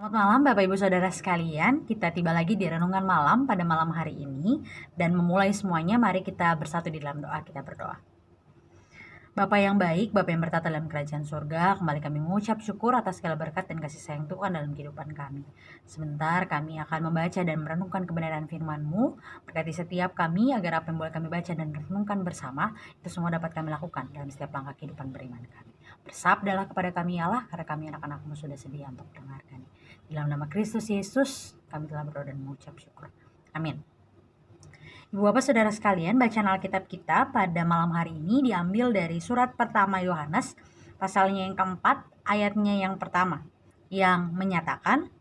Selamat malam Bapak Ibu Saudara sekalian, kita tiba lagi di Renungan Malam pada malam hari ini dan memulai semuanya mari kita bersatu di dalam doa, kita berdoa. Bapa yang baik, Bapa yang bertata dalam kerajaan surga, kembali kami mengucap syukur atas segala berkat dan kasih sayang Tuhan dalam kehidupan kami. Sebentar kami akan membaca dan merenungkan kebenaran firman-Mu, berkati setiap kami agar apa yang boleh kami baca dan renungkan bersama, itu semua dapat kami lakukan dalam setiap langkah kehidupan beriman kami. Bersabdalah kepada kami Allah, karena kami anak-anak-Mu sudah sedia untuk mendengarkan. Di dalam nama Kristus Yesus, kami telah berdoa dan mengucap syukur. Amin. Ibu Bapak Saudara sekalian, bacaan Alkitab kita pada malam hari ini diambil dari surat pertama Yohanes, pasalnya yang keempat, ayatnya yang pertama, yang menyatakan,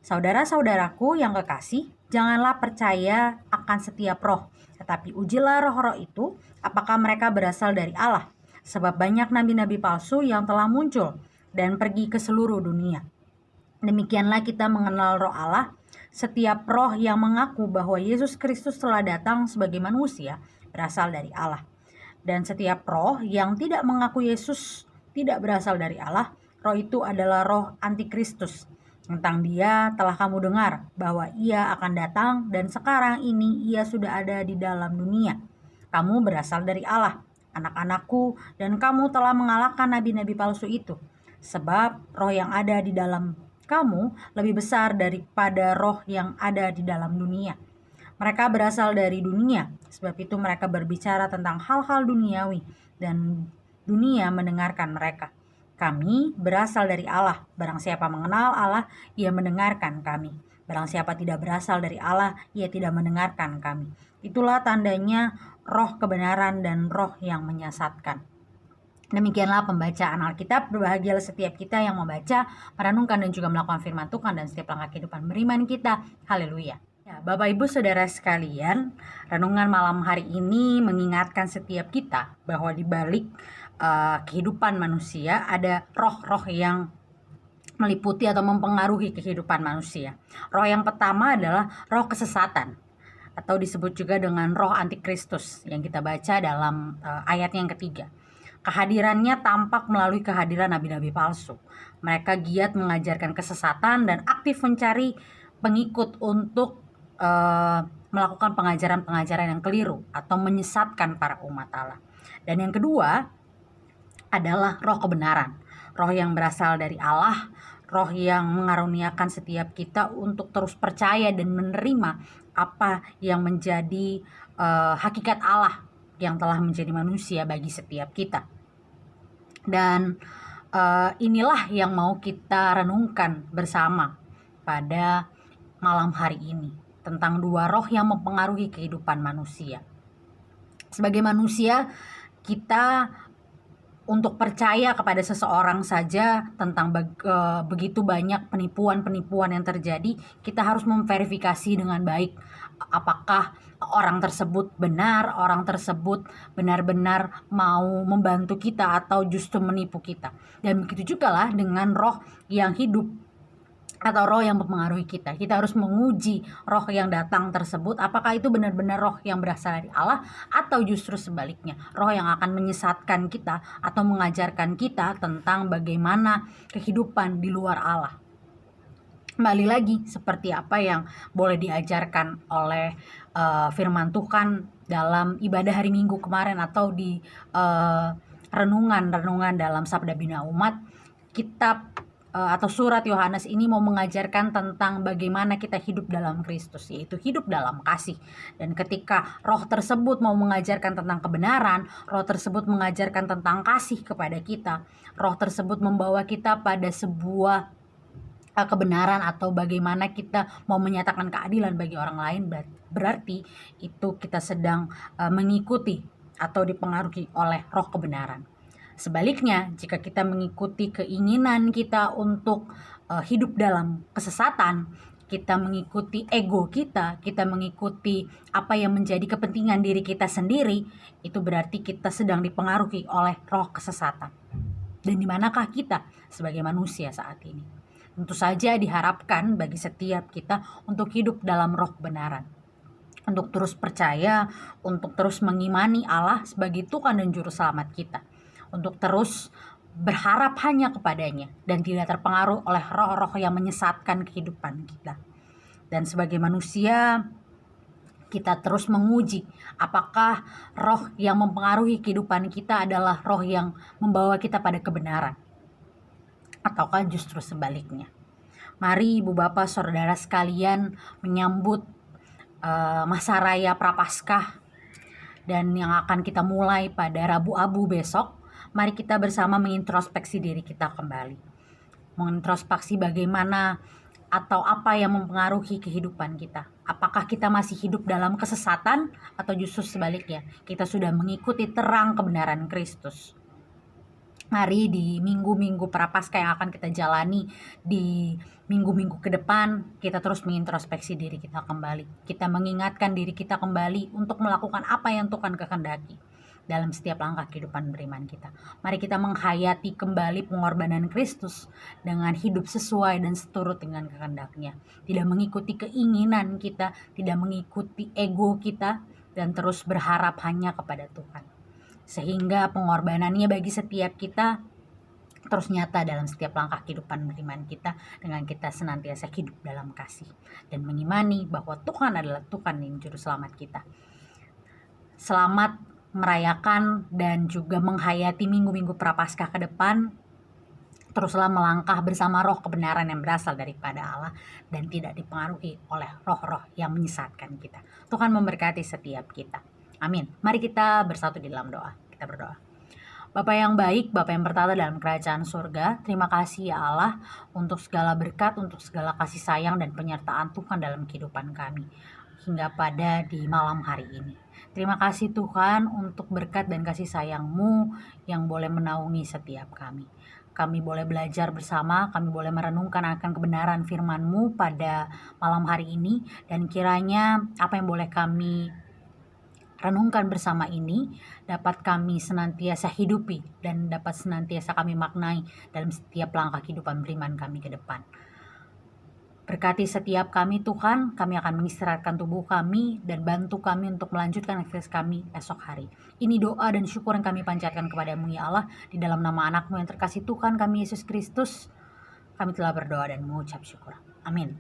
"Saudara-saudaraku yang kekasih, janganlah percaya akan setiap roh, tetapi ujilah roh-roh itu, apakah mereka berasal dari Allah. Sebab banyak nabi-nabi palsu yang telah muncul dan pergi ke seluruh dunia. Demikianlah kita mengenal roh Allah. Setiap roh yang mengaku bahwa Yesus Kristus telah datang sebagai manusia berasal dari Allah. Dan setiap roh yang tidak mengaku Yesus tidak berasal dari Allah, roh itu adalah roh antikristus. Tentang dia telah kamu dengar bahwa ia akan datang dan sekarang ini ia sudah ada di dalam dunia. Kamu berasal dari Allah, anak-anakku, dan kamu telah mengalahkan nabi-nabi palsu itu. Sebab roh yang ada di dalam kamu lebih besar daripada roh yang ada di dalam dunia. Mereka berasal dari dunia, sebab itu mereka berbicara tentang hal-hal duniawi dan dunia mendengarkan mereka. Kami berasal dari Allah. Barang siapa mengenal Allah, ia mendengarkan kami. Barang siapa tidak berasal dari Allah, ia tidak mendengarkan kami. Itulah tandanya roh kebenaran dan roh yang menyesatkan." Demikianlah pembacaan Alkitab. Berbahagialah setiap kita yang membaca, merenungkan dan juga melakukan firman Tuhan dan setiap langkah kehidupan beriman kita. Haleluya. Ya, Bapak Ibu Saudara sekalian, renungan malam hari ini mengingatkan setiap kita bahwa di balik kehidupan manusia ada roh-roh yang meliputi atau mempengaruhi kehidupan manusia. Roh yang pertama adalah roh kesesatan, atau disebut juga dengan roh antikristus yang kita baca dalam ayat yang ketiga. Kehadirannya tampak melalui kehadiran nabi-nabi palsu. Mereka giat mengajarkan kesesatan dan aktif mencari pengikut untuk melakukan pengajaran-pengajaran yang keliru atau menyesatkan para umat Allah. Dan yang kedua adalah roh kebenaran, roh yang berasal dari Allah, roh yang mengaruniakan setiap kita untuk terus percaya dan menerima apa yang menjadi hakikat Allah yang telah menjadi manusia bagi setiap kita. Dan inilah yang mau kita renungkan bersama pada malam hari ini, tentang dua roh yang mempengaruhi kehidupan manusia. Sebagai manusia, kita untuk percaya kepada seseorang saja tentang begitu banyak penipuan-penipuan yang terjadi, kita harus memverifikasi dengan baik apakah orang tersebut benar, orang tersebut benar-benar mau membantu kita atau justru menipu kita. Dan begitu juga lah dengan roh yang hidup atau roh yang mempengaruhi kita. Kita harus menguji roh yang datang tersebut, apakah itu benar-benar roh yang berasal dari Allah atau justru sebaliknya, roh yang akan menyesatkan kita atau mengajarkan kita tentang bagaimana kehidupan di luar Allah. Kembali lagi seperti apa yang boleh diajarkan oleh firman Tuhan dalam ibadah hari Minggu kemarin atau di renungan dalam Sabda Bina Umat. Kitab atau surat Yohanes ini mau mengajarkan tentang bagaimana kita hidup dalam Kristus, yaitu hidup dalam kasih. Dan ketika roh tersebut mau mengajarkan tentang kebenaran, roh tersebut mengajarkan tentang kasih kepada kita, roh tersebut membawa kita pada sebuah kebenaran atau bagaimana kita mau menyatakan keadilan bagi orang lain, berarti itu kita sedang mengikuti atau dipengaruhi oleh roh kebenaran. Sebaliknya, jika kita mengikuti keinginan kita untuk hidup dalam kesesatan, kita mengikuti ego kita mengikuti apa yang menjadi kepentingan diri kita sendiri, itu berarti kita sedang dipengaruhi oleh roh kesesatan. Dan di manakah kita sebagai manusia saat ini? Tentu saja diharapkan bagi setiap kita untuk hidup dalam roh kebenaran, untuk terus percaya, untuk terus mengimani Allah sebagai Tuhan dan Juru Selamat kita, untuk terus berharap hanya kepadanya dan tidak terpengaruh oleh roh-roh yang menyesatkan kehidupan kita. Dan sebagai manusia, kita terus menguji apakah roh yang mempengaruhi kehidupan kita adalah roh yang membawa kita pada kebenaran, ataukah justru sebaliknya. Mari Ibu Bapak Saudara sekalian menyambut masa raya Prapaskah dan yang akan kita mulai pada Rabu Abu besok. Mari kita bersama mengintrospeksi diri kita kembali. Mengintrospeksi bagaimana atau apa yang mempengaruhi kehidupan kita. Apakah kita masih hidup dalam kesesatan atau justru sebaliknya kita sudah mengikuti terang kebenaran Kristus. Mari di minggu-minggu Prapaskah yang akan kita jalani di minggu-minggu ke depan, kita terus mengintrospeksi diri kita kembali. Kita mengingatkan diri kita kembali untuk melakukan apa yang Tuhan kehendaki dalam setiap langkah kehidupan beriman kita. Mari kita menghayati kembali pengorbanan Kristus dengan hidup sesuai dan seturut dengan kehendaknya. Tidak mengikuti keinginan kita, tidak mengikuti ego kita, dan terus berharap hanya kepada Tuhan. Sehingga pengorbanannya bagi setiap kita terus nyata dalam setiap langkah kehidupan beriman kita dengan kita senantiasa hidup dalam kasih dan mengimani bahwa Tuhan adalah Tuhan yang juru selamat kita. Selamat merayakan dan juga menghayati minggu-minggu Prapaskah ke depan. Teruslah melangkah bersama roh kebenaran yang berasal daripada Allah dan tidak dipengaruhi oleh roh-roh yang menyesatkan kita. Tuhan memberkati setiap kita. Amin. Mari kita bersatu di dalam doa. Kita berdoa. Bapa yang baik, Bapa yang bertata dalam kerajaan surga, terima kasih ya Allah untuk segala berkat, untuk segala kasih sayang dan penyertaan Tuhan dalam kehidupan kami hingga pada di malam hari ini. Terima kasih Tuhan untuk berkat dan kasih sayang-Mu yang boleh menaungi setiap kami. Kami boleh belajar bersama, kami boleh merenungkan akan kebenaran firman-Mu pada malam hari ini, dan kiranya apa yang boleh kami renungkan bersama ini dapat kami senantiasa hidupi dan dapat senantiasa kami maknai dalam setiap langkah kehidupan beriman kami ke depan. Berkati setiap kami Tuhan, kami akan mengistirahatkan tubuh kami dan bantu kami untuk melanjutkan aktivitas kami esok hari. Ini doa dan syukur yang kami panjatkan kepada-Mu ya Allah, di dalam nama anak-Mu yang terkasih Tuhan kami Yesus Kristus. Kami telah berdoa dan mengucap syukur. Amin.